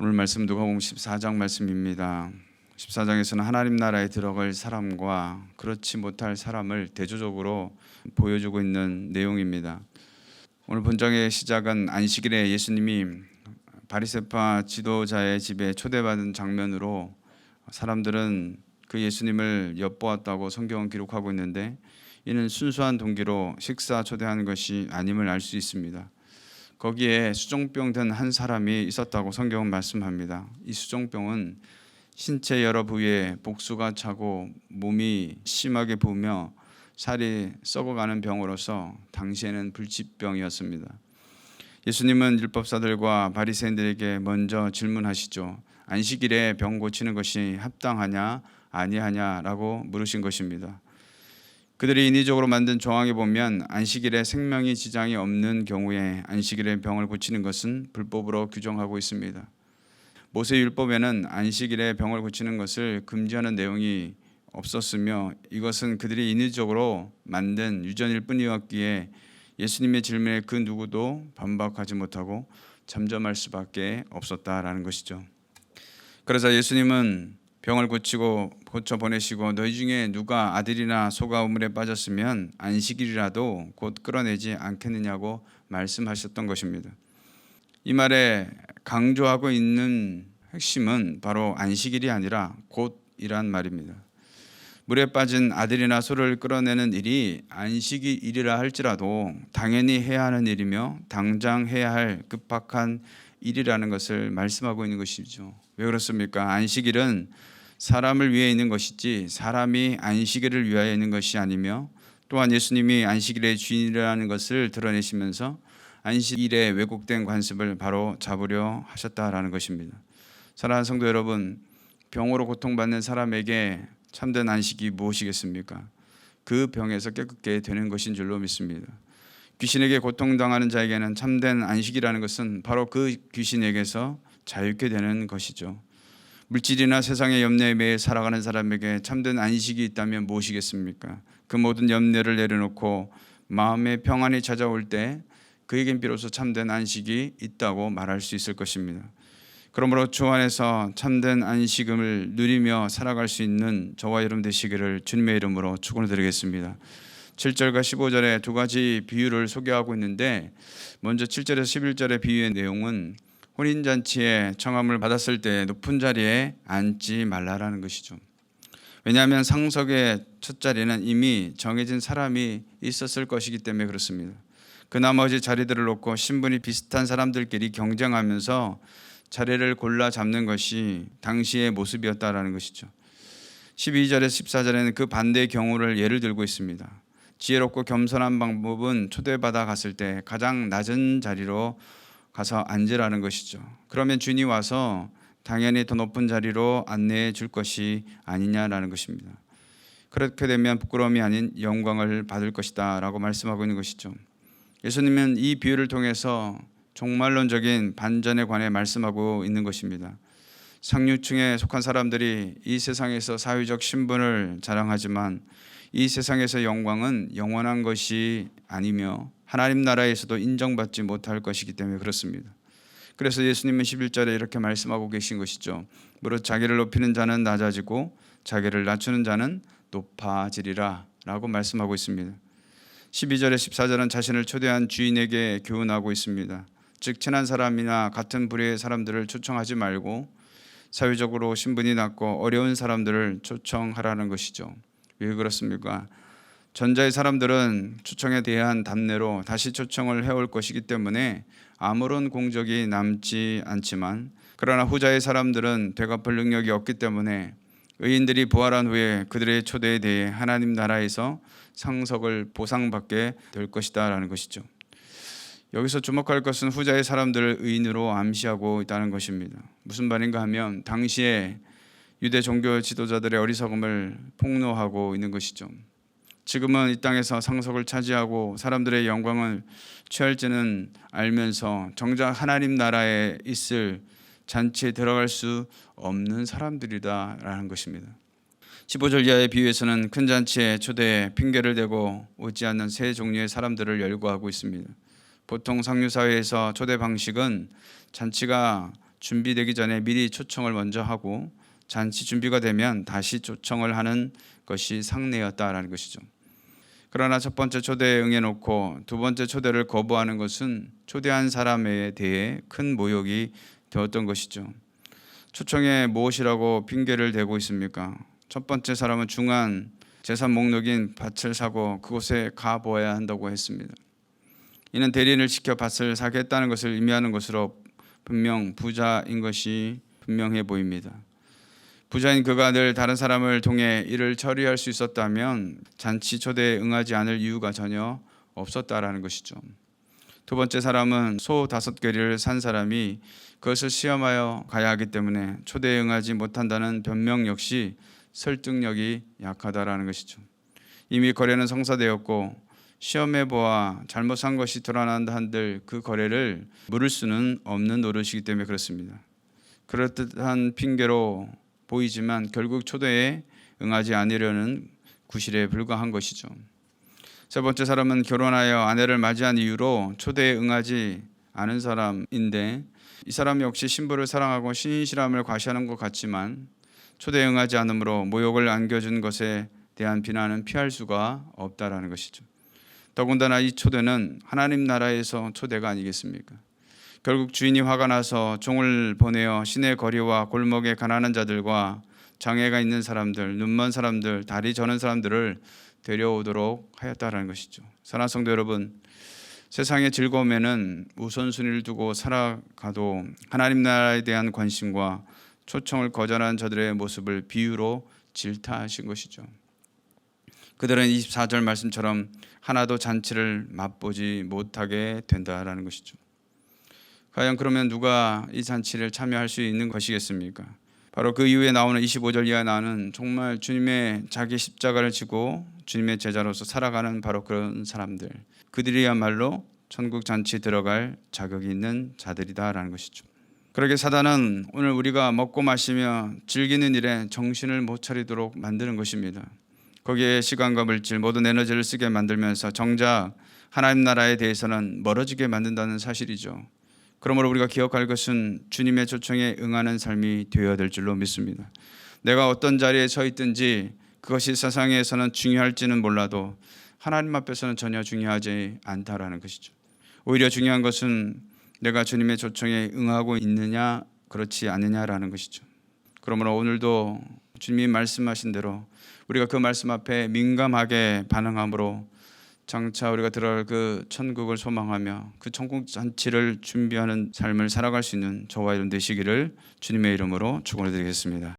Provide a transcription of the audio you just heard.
오늘 말씀 누가복음 14장 말씀입니다. 14장에서는 하나님 나라에 들어갈 사람과 그렇지 못할 사람을 대조적으로 보여주고 있는 내용입니다. 오늘 본장의 시작은 안식일에 예수님이 바리새파 지도자의 집에 초대받은 장면으로 사람들은 그 예수님을 엿보았다고 성경은 기록하고 있는데, 이는 순수한 동기로 식사 초대하는 것이 아님을 알 수 있습니다. 거기에 수종병 든 한 사람이 있었다고 성경은 말씀합니다. 이 수종병은 신체 여러 부위에 복수가 차고 몸이 심하게 부으며 살이 썩어가는 병으로서 당시에는 불치병이었습니다. 예수님은 율법사들과 바리새인들에게 먼저 질문하시죠. 안식일에 병 고치는 것이 합당하냐 아니하냐라고 물으신 것입니다. 그들이 인위적으로 만든 조항에 보면 안식일에 생명이 지장이 없는 경우에 안식일에 병을 고치는 것은 불법으로 규정하고 있습니다. 모세율법에는 안식일에 병을 고치는 것을 금지하는 내용이 없었으며, 이것은 그들이 인위적으로 만든 유전일 뿐이었기에 예수님의 질문에 그 누구도 반박하지 못하고 잠잠할 수밖에 없었다라는 것이죠. 그러자 예수님은 병을 고쳐 보내시고, 너희 중에 누가 아들이나 소가 우물에 빠졌으면 안식일이라도 곧 끌어내지 않겠느냐고 말씀하셨던 것입니다. 이 말에 강조하고 있는 핵심은 바로 안식일이 아니라 곧이란 말입니다. 물에 빠진 아들이나 소를 끌어내는 일이 안식일이라 할지라도 당연히 해야 하는 일이며 당장 해야 할 급박한 일이라는 것을 말씀하고 있는 것이죠. 왜 그렇습니까? 안식일은 사람을 위해 있는 것이지 사람이 안식일을 위하여 있는 것이 아니며, 또한 예수님이 안식일의 주인이라는 것을 드러내시면서 안식일의 왜곡된 관습을 바로 잡으려 하셨다라는 것입니다. 사랑하는 성도 여러분, 병으로 고통받는 사람에게 참된 안식이 무엇이겠습니까? 그 병에서 깨끗게 되는 것인 줄로 믿습니다. 귀신에게 고통당하는 자에게는 참된 안식이라는 것은 바로 그 귀신에게서 자유케 되는 것이죠. 물질이나 세상의 염려에 매여 살아가는 사람에게 참된 안식이 있다면 무엇이겠습니까? 그 모든 염려를 내려놓고 마음의 평안이 찾아올 때 그에겐 비로소 참된 안식이 있다고 말할 수 있을 것입니다. 그러므로 주 안에서 참된 안식을 누리며 살아갈 수 있는 저와 여러분 되시기를 주님의 이름으로 축원드리겠습니다. 7절과 15절에 두 가지 비유를 소개하고 있는데, 먼저 7절에서 11절의 비유의 내용은 혼인잔치에 청함을 받았을 때 높은 자리에 앉지 말라라는 것이죠. 왜냐하면 상석의 첫 자리는 이미 정해진 사람이 있었을 것이기 때문에 그렇습니다. 그 나머지 자리들을 놓고 신분이 비슷한 사람들끼리 경쟁하면서 자리를 골라 잡는 것이 당시의 모습이었다라는 것이죠. 12절에서 14절에는 그 반대의 경우를 예를 들고 있습니다. 지혜롭고 겸손한 방법은 초대받아 갔을 때 가장 낮은 자리로 가서 앉으라는 것이죠. 그러면 주인이 와서 당연히 더 높은 자리로 안내해 줄 것이 아니냐라는 것입니다. 그렇게 되면 부끄러움이 아닌 영광을 받을 것이다 라고 말씀하고 있는 것이죠. 예수님은 이 비유를 통해서 종말론적인 반전에 관해 말씀하고 있는 것입니다. 상류층에 속한 사람들이 이 세상에서 사회적 신분을 자랑하지만 이 세상에서 영광은 영원한 것이 아니며 하나님 나라에서도 인정받지 못할 것이기 때문에 그렇습니다. 그래서 예수님은 11절에 이렇게 말씀하고 계신 것이죠. 무릇 자기를 높이는 자는 낮아지고 자기를 낮추는 자는 높아지리라 라고 말씀하고 있습니다. 12절에 14절은 자신을 초대한 주인에게 교훈하고 있습니다. 즉 친한 사람이나 같은 부류의 사람들을 초청하지 말고 사회적으로 신분이 낮고 어려운 사람들을 초청하라는 것이죠. 왜 그렇습니까? 전자의 사람들은 초청에 대한 답례로 다시 초청을 해올 것이기 때문에 아무런 공적이 남지 않지만, 그러나 후자의 사람들은 되갚을 능력이 없기 때문에 의인들이 부활한 후에 그들의 초대에 대해 하나님 나라에서 상석을 보상받게 될 것이다 라는 것이죠. 여기서 주목할 것은 후자의 사람들을 의인으로 암시하고 있다는 것입니다. 무슨 말인가 하면 당시에 유대 종교 지도자들의 어리석음을 폭로하고 있는 것이죠. 지금은 이 땅에서 상석을 차지하고 사람들의 영광을 취할지는 알면서 정작 하나님 나라에 있을 잔치에 들어갈 수 없는 사람들이다라는 것입니다. 15절 이하의 비유에서는 큰 잔치에 초대해 핑계를 대고 오지 않는 세 종류의 사람들을 열거하고 있습니다. 보통 상류 사회에서 초대 방식은 잔치가 준비되기 전에 미리 초청을 먼저 하고 잔치 준비가 되면 다시 초청을 하는 것이 상례였다라는 것이죠. 그러나 첫 번째 초대에 응해놓고 두 번째 초대를 거부하는 것은 초대한 사람에 대해 큰 모욕이 되었던 것이죠. 초청에 무엇이라고 핑계를 대고 있습니까? 첫 번째 사람은 중한 재산 목록인 밭을 사고 그곳에 가보아야 한다고 했습니다. 이는 대리인을 시켜 밭을 사겠다는 것을 의미하는 것으로 분명 부자인 것이 분명해 보입니다. 부자인 그가 늘 다른 사람을 통해 일을 처리할 수 있었다면 잔치 초대에 응하지 않을 이유가 전혀 없었다라는 것이죠. 두 번째 사람은 소 5개리를 산 사람이 그것을 시험하여 가야 하기 때문에 초대에 응하지 못한다는 변명 역시 설득력이 약하다라는 것이죠. 이미 거래는 성사되었고 시험해 보아 잘못 산 것이 드러난다 한들 그 거래를 물을 수는 없는 노릇이기 때문에 그렇습니다. 그럴듯한 핑계로 보이지만 결국 초대에 응하지 않으려는 구실에 불과한 것이죠. 세 번째 사람은 결혼하여 아내를 맞이한 이유로 초대에 응하지 않은 사람인데 이 사람 역시 신부를 사랑하고 신실함을 과시하는 것 같지만 초대에 응하지 않으므로 모욕을 안겨준 것에 대한 비난은 피할 수가 없다라는 것이죠. 더군다나 이 초대는 하나님 나라에서 초대가 아니겠습니까? 결국 주인이 화가 나서 종을 보내어 시내 거리와 골목에 가난한 자들과 장애가 있는 사람들, 눈먼 사람들, 다리 저는 사람들을 데려오도록 하였다라는 것이죠. 사랑하는 성도 여러분, 세상의 즐거움에는 우선순위를 두고 살아가도 하나님 나라에 대한 관심과 초청을 거절한 저들의 모습을 비유로 질타하신 것이죠. 그들은 24절 말씀처럼 하나도 잔치를 맛보지 못하게 된다라는 것이죠. 과연 그러면 누가 이 잔치를 참여할 수 있는 것이겠습니까? 바로 그 이후에 나오는 25절 이하에 나오는 정말 주님의 자기 십자가를 지고 주님의 제자로서 살아가는 바로 그런 사람들, 그들이야말로 천국 잔치에 들어갈 자격이 있는 자들이다라는 것이죠. 그러게 사단은 오늘 우리가 먹고 마시며 즐기는 일에 정신을 못 차리도록 만드는 것입니다. 거기에 시간과 물질 모든 에너지를 쓰게 만들면서 정작 하나님 나라에 대해서는 멀어지게 만든다는 사실이죠. 그러므로 우리가 기억할 것은 주님의 초청에 응하는 삶이 되어야 될 줄로 믿습니다. 내가 어떤 자리에 서 있든지 그것이 세상에서는 중요할지는 몰라도 하나님 앞에서는 전혀 중요하지 않다라는 것이죠. 오히려 중요한 것은 내가 주님의 초청에 응하고 있느냐 그렇지 않느냐라는 것이죠. 그러므로 오늘도 주님이 말씀하신 대로 우리가 그 말씀 앞에 민감하게 반응함으로 장차 우리가 들어갈 그 천국을 소망하며 그 천국 잔치를 준비하는 삶을 살아갈 수 있는 저와 여러분 되시기를 주님의 이름으로 축원해 드리겠습니다.